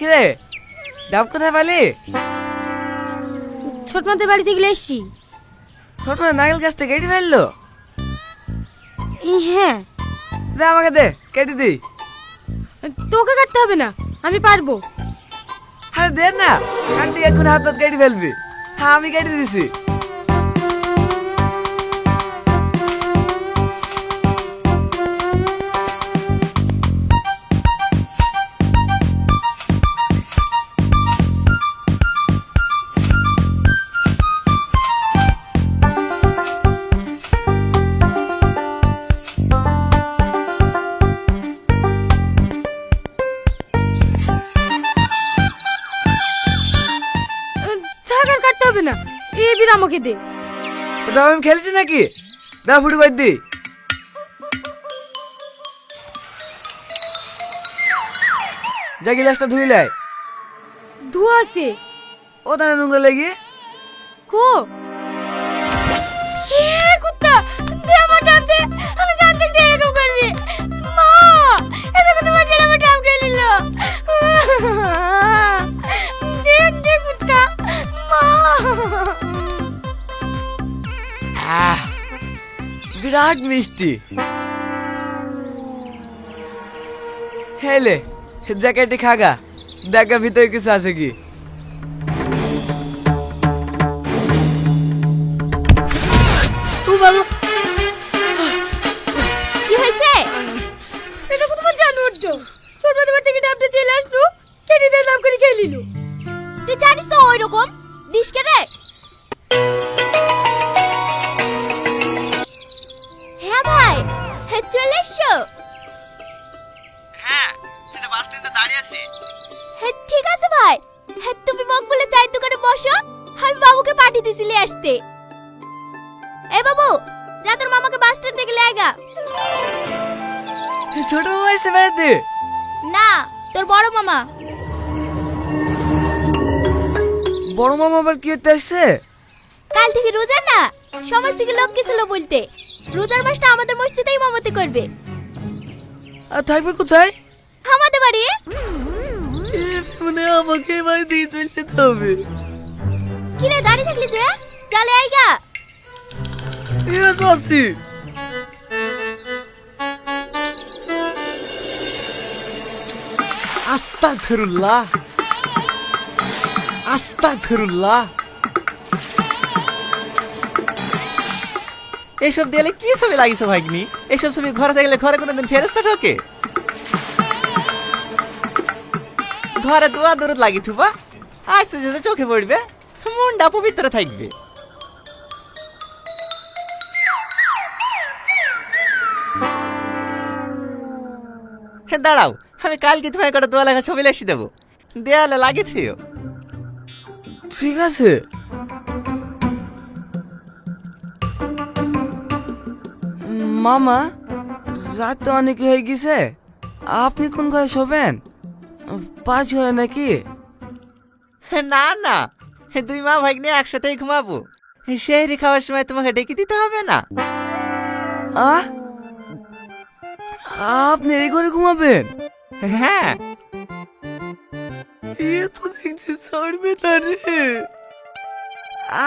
কিরে ডাব কোথায় পালি? ছোট মাদের বাড়িতে গেলে এসছি। ছোট মা নারকেল গাছটা কেটে ফেললো? হ্যাঁ। দে আমাকে দে, কেটে দি। তোকে কাটতে হবে না, আমি পারবো। আরে দে না, কাটতে এখন হাত হাত কেটে ফেলবি। হ্যাঁ আমি কেটে দিছি। কাটতে হবে না, এই বির আমাকে দে। দাও আমি খেলছি নাকি? দাও ফুটু করে দি। যা গিলাসটা ধুই লাই। ধোয়া আছে। ও দানা নোংরা লেগে। কো কুত্তা, দে আমার ডাব দে। আমি জানতে তুই এরকম করবি। মা, এদিকে তোমার ছেলে আমার ডাব খেয়ে নিল। দেখ দেখ কুত্তা, মা। বিরাট মিষ্টি। হেলে জ্যাকেটটি খাগা, দেখা ভিতরে কিছু আছে কি। কি হয়েছে? এটা কত তোমার জানো তো? ছোট বাড়ি থেকে ডাবটা চলে আসলো, কেটে দিয়ে দাম করে খেয়ে নিল। তুই জানিস তো ওই রকম দিস কে রে? হ্যাঁ ভাই, হ্যাঁ চলে এসো। হ্যাঁ, এটা বাস স্ট্যান্ডে দাঁড়িয়ে আছি। হ্যাঁ ঠিক আছে ভাই, হ্যাঁ তুমি মকবুলে চায়ের দোকানে বসো, আমি বাবুকে পাঠিয়ে দিছিলি আসতে। এ বাবু, যা তোর মামাকে বাস স্ট্যান্ড থেকে নিয়ে আয়। ছোট মামা এসে বেড়াতে? না, তোর বড় মামা। বড় মামা আবার কি করতে আসছে? কাল থেকে রোজা না, সমাজ থেকে লোক গেছিল বলতে, রোজার মাসটা আমাদের মসজিদেই ইমামতি করবে। আর থাকবে কোথায়? আমাদের বাড়ি। মানে আমাকে বাড়ি দিয়ে চলে যেতে হবে। কিরে দাঁড়িয়ে থাকলি যে, চলে আইগা। এবার তো আসছি। আস্তাগফিরুল্লাহ, আস্তাগফিরুল্লাহ। এইসব দেয়ালে কি ছবি লাগিয়েছো ভাগ্নি? এইসব ছবি ঘরে থাকলে ঘরে কোনোদিন ফেরেস্তা ঢোকে? ঘরে দোয়া দরদ লাগি থুবা, আস্তে যেতে চোখে পড়বে, মনটা পবিত্র থাকবে। দাঁড়াও, আমি কালকে তোমায় কটা দোয়া লেখা ছবি লেখি দেবো, দেয়ালে লাগিয়ে থুও। ঠিক আছে। মামা, রাত তো অনেক হয়ে গেছে, আপনি কোন ঘরে শোবেন? পাঁচ ঘরে নাকি? না না, দুই মা ভাগ্নে একসাথেই ঘুমাবো। সেহরি খাওয়ার সময় তোমাকে ডেকে দিতে হবে না। আহ, আপনি এই ঘরে ঘুমাবেন? হ্যাঁ। এ তো দেখছি ছাড়বে না রে।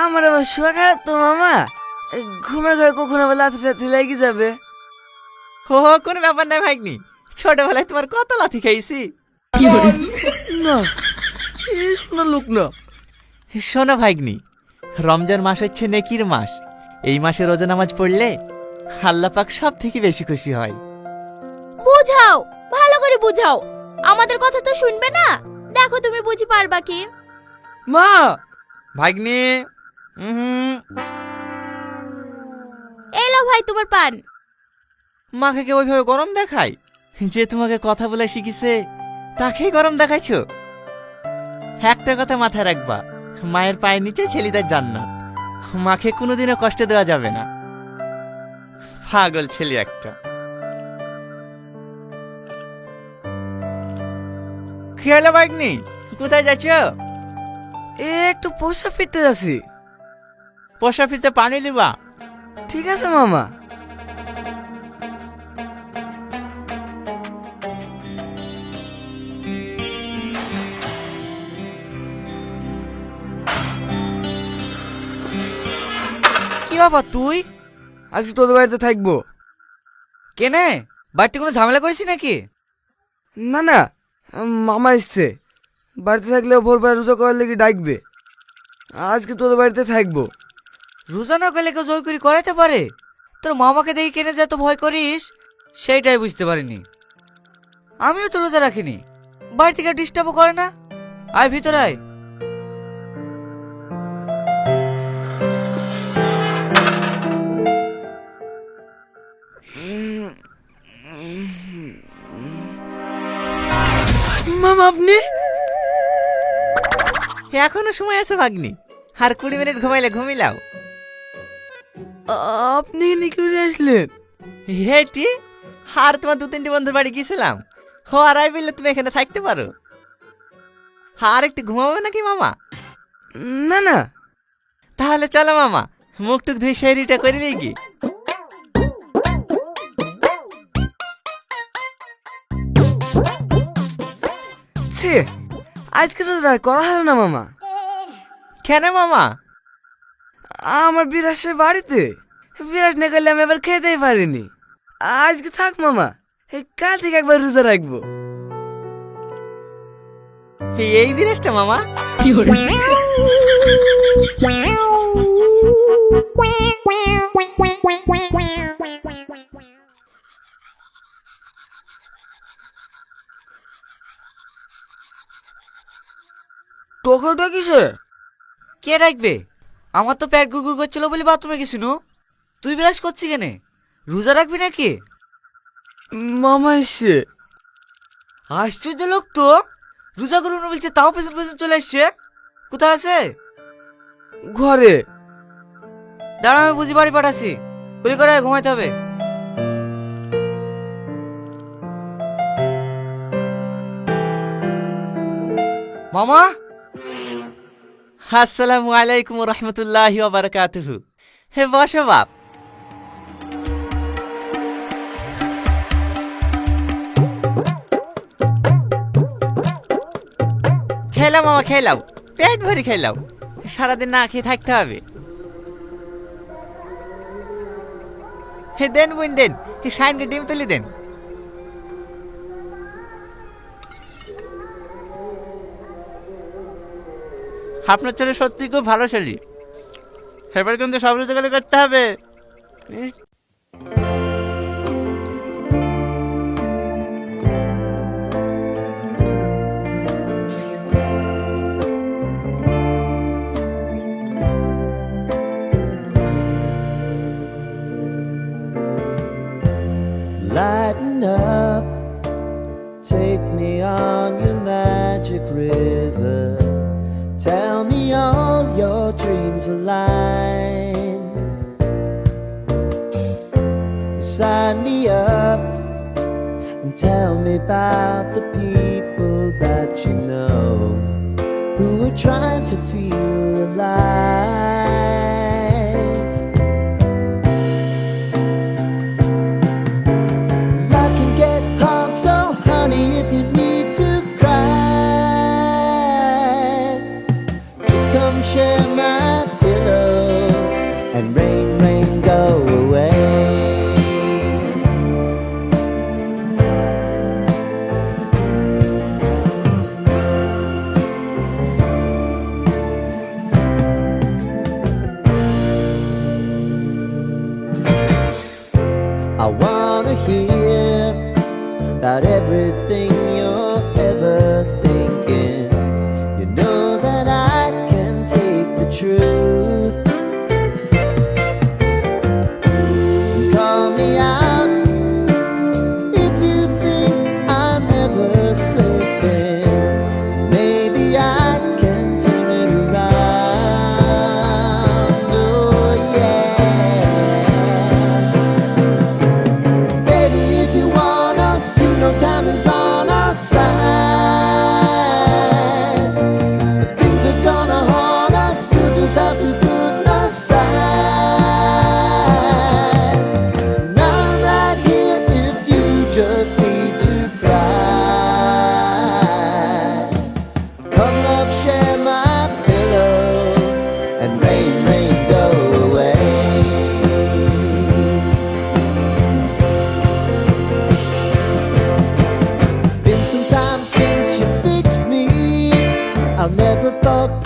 আমার আবার শোয়া খারাপ তো মামা, ঘুমের ঘরে কখন আবার লাথি টাথি লেগে যাবে। হো কোনো ব্যাপার নাই ভাগ্নি, ছোটবেলায় তোমার কত লাথি খাইছি। না, এ শোনা লোক না। শোনো ভাগ্নি, রমজান মাস হচ্ছে নেকির মাস। এই মাসে রোজা নামাজ পড়লে আল্লাহ পাক সব থেকে বেশি খুশি হয়। বুঝাও, ভালো করে বুঝাও, আমাদের কথা তো শুনবে না। দেখো তুমি বুঝি পারবা কি। মা, ভাগ্নি, এলো ভাই তোমার পান। মাকে কে ওইভাবে গরম দেখায়? যে তোমাকে কথা বলে শিখিছে তাকেই গরম দেখাইছো? একটা কথা মাথায় রাখবা, মায়ের পায়ের নিচে ছেলেদের জান্নাত, মাকে কোনোদিনও কষ্ট দেওয়া যাবে না। পাগল ছেলে একটা। কি হলো ভাগ্নি, কোথায় যাচ্ছ? একটু পোষা ফিরতে যাচ্ছি। পোষা ফিরতে পানি লিবা? ঠিক আছে মামা। ব্যাপার তুই? আজকে তোদের বাড়িতে থাকবো। কেনে, বাড়িতে কোনো ঝামেলা করেছি নাকি? না না, মামা এসছে, বাড়িতে থাকলেও ভোরবেলা রোজা করার লেগে ডাকবে। আজকে তোদের বাড়িতে থাকবো। রোজা না করলে কেউ জোর করে করাতে পারে? তোর মামাকে দেখে কেনে যে এত ভয় করিস, সেইটাই বুঝতে পারিনি। আমিও তো রোজা রাখিনি, বাড়ি থেকে ডিস্টার্বও করে না। আয় ভিতরে আয়। মামা আপনি? এখনো সময় আছে ভাগ্নি, আর 20 মিনিট ঘুমাইলে ঘুমিলাও। আপনি এখানে কি করে আসলেন? হেটি, আর তোমার 2-3টি বন্ধুর বাড়ি গিয়েছিলাম। ও আর আই বললে তুমি এখানে থাকতে পারো। আর একটু ঘুমাবে নাকি মামা? না না। তাহলে চলো মামা, মুখ টুক ধুয়ে শেরিটা করে লিগি। ছে, আজকে তো করা হলো না মামা। কেন মামা? আমার বিরাট সে বাড়িতে, বিরাট না করলে আমি আবার খেতেই পারিনি। আজকে থাক মামা, কাল থেকে একবার রোজা রাখবো। এই বিরাজটা মামা? টোকাটা কিসে? কে রাখবে? আমার তো পেট গুড়গুড় করছিল বলে বাথরুমে গেছিল। তুই বিরাজ করছি কেনে? রোজা রাখবি নাকি? মামা এসছে। আশ্চর্য লোক তো, রোজা করবো না বলছে, তাও পেছন পেছন চলে আসছে। কোথায় আছে? ঘরে। দাঁড়া, আমি বুঝি বাড়ি পাঠাচ্ছি, কুলি করে ঘুমাইতে হবে। মামা, আসসালামু আলাইকুম রহমতুল্লাহি ওয়া বারাকাতুহু। হে বসো বাপ। খেলাও মামা খেলাও, পেট ভরে খেলাও, সারাদিন না খেয়ে থাকতে হবে। হে দেন বোন দেন, হে শাইনকে ডিম তুলি দেন। আপনার ছেলে সত্যি খুব ভালো ছেলে, এবার কিন্তু সব রোজগার করতে হবে। Lighten up, take me on your magic river. Tell me all your dreams align. Sign me up and tell me about the people that you know who are trying to feel alive. Life can get hard, so honey, if you need to cry, just come share my pillow and rain, rain, go away. I wanna hear about everything you're ever thinking. You know that I can take the truth. Call me out if you think I'm ever slipping. Maybe I can turn it around. Oh yeah. Baby, if you want us, you know time is on our thought